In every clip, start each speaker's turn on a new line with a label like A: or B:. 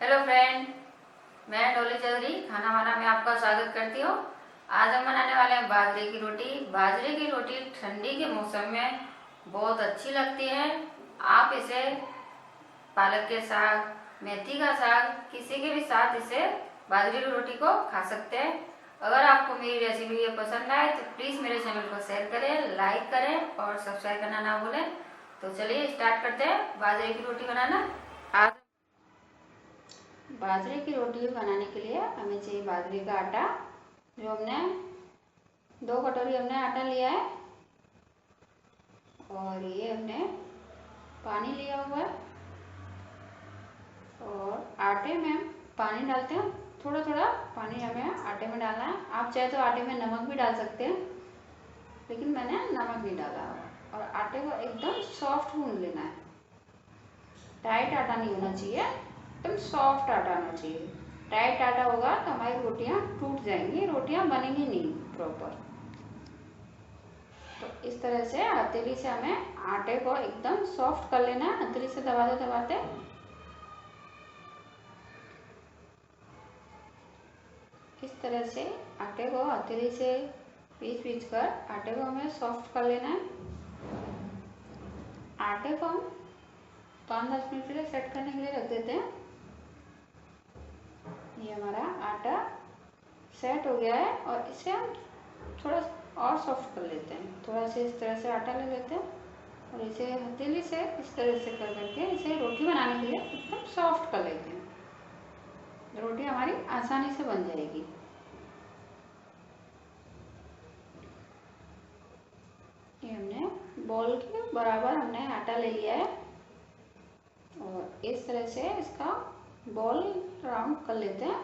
A: Hello friend, मैं डोली चौधरी खाना वाना में आपका स्वागत करती हूँ। आज हम बनाने वाले हैं बाजरे की रोटी। बाजरे की रोटी ठंडी के मौसम में बहुत अच्छी लगती है। आप इसे पालक के साग, मेथी का साग, किसी के भी साथ इसे बाजरे की रोटी को खा सकते हैं। अगर आपको मेरी रेसिपी ये पसंद आए तो प्लीज़ मेरे चैनल को शेयर करें, लाइक करें और सब्सक्राइब करना ना भूलें। तो चलिए स्टार्ट करते हैं बाजरे की रोटी बनाना। आज बाजरे की रोटी बनाने के लिए हमें चाहिए बाजरे का आटा। जो हमने 2 कटोरी हमने आटा लिया है और ये हमने पानी लिया हुआ है और आटे में पानी डालते हैं। थोड़ा थोड़ा पानी हमें आटे में डालना है। आप चाहे तो आटे में नमक भी डाल सकते हैं, लेकिन मैंने नमक नहीं डाला। और आटे को एकदम सॉफ्ट गूंद लेना है। टाइट आटा नहीं होना चाहिए, एकदम सॉफ्ट आटा होना चाहिए। टाइट आटा होगा तो हमारी रोटियां टूट जाएंगी, रोटियां बनेंगी नहीं प्रॉपर। तो इस तरह से हथेली से हमें आटे को एकदम सॉफ्ट कर लेना है। हथेली से दबाते दबाते इस तरह से आटे को हथेली से पीस पीस कर आटे को हमें सॉफ्ट कर लेना है। आटे को हम 5-10 मिनट के लिए सेट करने के लिए रख देते हैं। ये हमारा आटा सेट हो गया है और इसे हम थोड़ा और सॉफ्ट कर लेते हैं। थोड़ा सा इस तरह से आटा ले लेते हैं और इसे हथेली से इस तरह से कर करके इसे रोटी बनाने के लिए एकदम सॉफ्ट कर लेते हैं। रोटी हमारी आसानी से बन जाएगी। ये हमने बॉल के बराबर हमने आटा ले लिया है और इस तरह से इसका बॉल राउंड कर लेते हैं।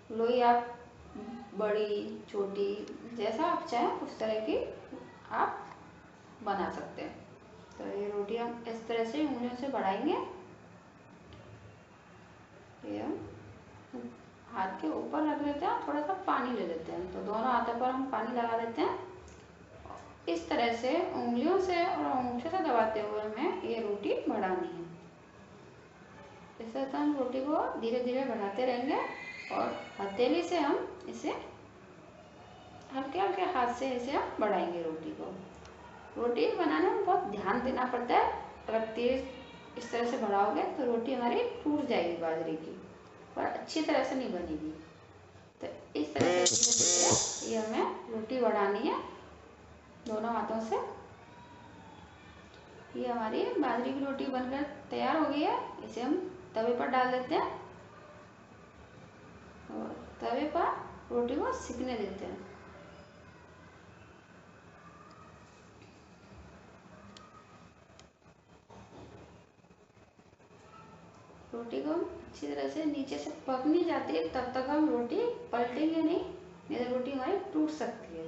A: लोई आप बड़ी छोटी जैसा आप चाहें उस तरह की आप बना सकते हैं। तो ये रोटी हम इस तरह से उंगलियों से बढ़ाएंगे। ये हम हाथ के ऊपर रख लेते हैं, थोड़ा सा पानी ले लेते हैं। तो दोनों हाथों पर हम पानी लगा देते हैं। इस तरह से उंगलियों से और अंगूठे से दबाते हुए हमें ये रोटी बढ़ानी है। इस तरह से हम रोटी को धीरे धीरे बढ़ाते रहेंगे और हथेली से हम इसे हल्के हल्के हाथ से इसे हम बढ़ाएंगे। रोटी को रोटी बनाने में बहुत ध्यान देना पड़ता है। अगर तेज इस तरह से बढ़ाओगे तो रोटी हमारी टूट जाएगी बाजरे की और अच्छी तरह से नहीं बनेगी। तो इस तरह से ये हमें रोटी बढ़ानी है दोनों हाथों से। ये हमारी बाजरे की रोटी बनकर तैयार हो गई है। इसे हम तवे पर डाल देते हैं और तवे पर रोटी को सिकने देते हैं। रोटी को हम अच्छी तरह से नीचे से पक नहीं जाती तब तक हम रोटी पलटेंगे नहीं तो रोटी हमारी टूट सकती है।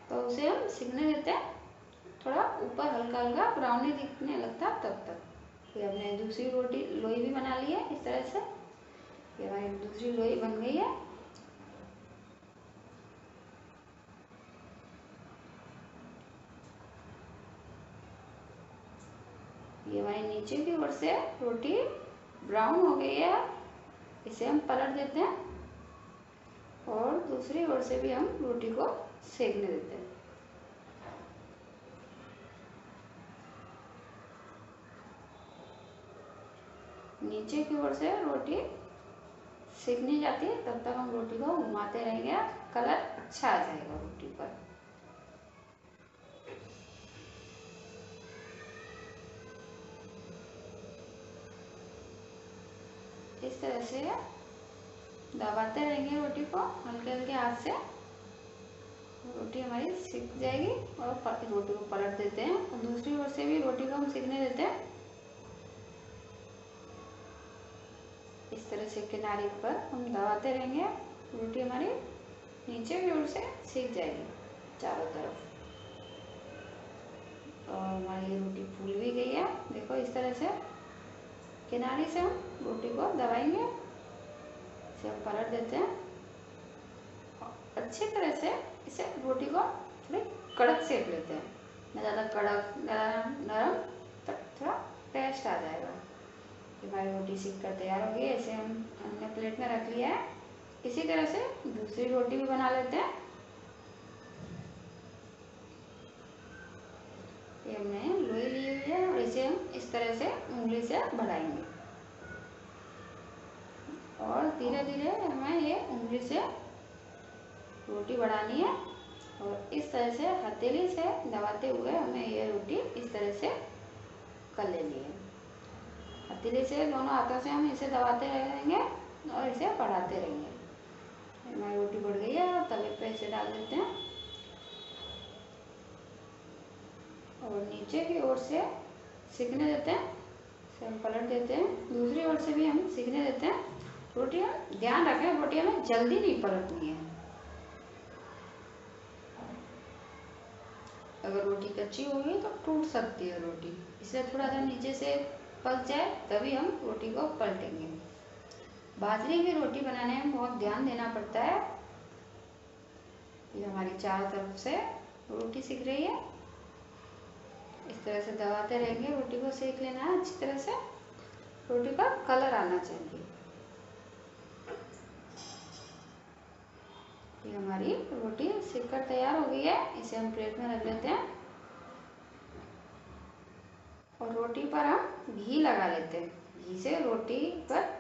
A: तो उसे हम सिकने देते हैं। थोड़ा ऊपर हल्का हल्का ब्राउनी दिखने लगता तब तक। ये हमने दूसरी रोटी लोई भी बना ली है। इस तरह से ये हमारी दूसरी लोई बन गई है। ये हमारी नीचे की ओर से रोटी ब्राउन हो गई है। इसे हम पलट देते हैं और दूसरी ओर से भी हम रोटी को सेकने देते हैं। नीचे की ओर से रोटी सेकनी जाती है तब तक हम रोटी को घुमाते रहेंगे। कलर अच्छा आ जाएगा रोटी पर। इस तरह से दबाते रहेंगे रोटी को हल्के हल्के हाथ से। रोटी हमारी सिक जाएगी और रोटी को पलट देते हैं और दूसरी ओर से भी रोटी को हम सिकने देते हैं। इस तरह से किनारे पर हम दबाते रहेंगे। रोटी हमारी नीचे की ओर से सिक जाएगी चारों तरफ। और हमारी रोटी फूल भी गई है। देखो इस तरह से किनारे से हम रोटी को दबाएंगे, इसे हम पलट देते हैं। अच्छी तरह से इसे रोटी को थोड़ी कड़क सेक लेते हैं, न ज़्यादा कड़क न नरम, तब थोड़ा टेस्ट आ जाएगा। हमारी रोटी सीख कर तैयार हो गई है। इसे हमने प्लेट में रख लिया है। इसी तरह से दूसरी रोटी भी बना लेते हैं। ये हमने लोई ली हुई है और इसे हम इस तरह से उंगली से बढ़ाएंगे और धीरे धीरे हमें ये उंगली से रोटी बढ़ानी है और इस तरह से हथेली से दबाते हुए हमें ये रोटी इस तरह से कर लेनी है। हथेली से दोनों हाथों से हम इसे दबाते रहेंगे और इसे बढ़ाते रहेंगे। हमारी रोटी बढ़ गई है और तवे पे इसे डाल देते हैं और नीचे की ओर से सिकने देते हैं। इसे हम पलट देते हैं, दूसरी ओर से भी हम सिकने देते हैं। रोटी हम ध्यान रखें, रोटी हमें जल्दी नहीं पलटनी है। अगर रोटी कच्ची होगी तो टूट सकती है रोटी, इसलिए थोड़ा सा नीचे से पक जाए तभी हम रोटी को पलटेंगे। बाजरे की रोटी बनाने में बहुत ध्यान देना पड़ता है। ये हमारी चारों तरफ से रोटी सिक रही है। इस तरह से दबाते रहेंगे, रोटी को सेक लेना है अच्छी तरह से। रोटी का कलर आना चाहिए। ये हमारी रोटी सिक कर तैयार हो गई है। इसे हम प्लेट में रख लेते हैं और रोटी पर हम घी लगा लेते हैं। घी से रोटी पर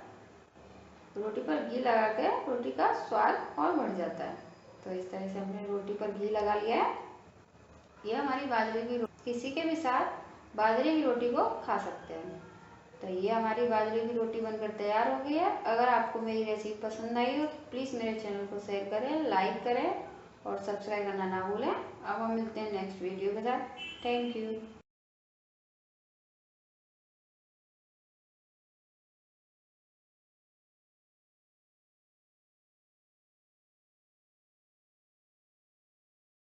A: घी लगा के रोटी का स्वाद और बढ़ जाता है। तो इस तरह से हमने रोटी पर घी लगा लिया है। ये हमारी बाजरे की रोटी, किसी के भी साथ बाजरे की रोटी को खा सकते हैं। तो ये हमारी बाजरे की रोटी बनकर तैयार हो गई है। अगर आपको मेरी रेसिपी पसंद आई हो तो प्लीज़ मेरे चैनल को शेयर करें, लाइक करें और सब्सक्राइब करना ना भूलें। अब हम मिलते हैं नेक्स्ट वीडियो के साथ। Thank you.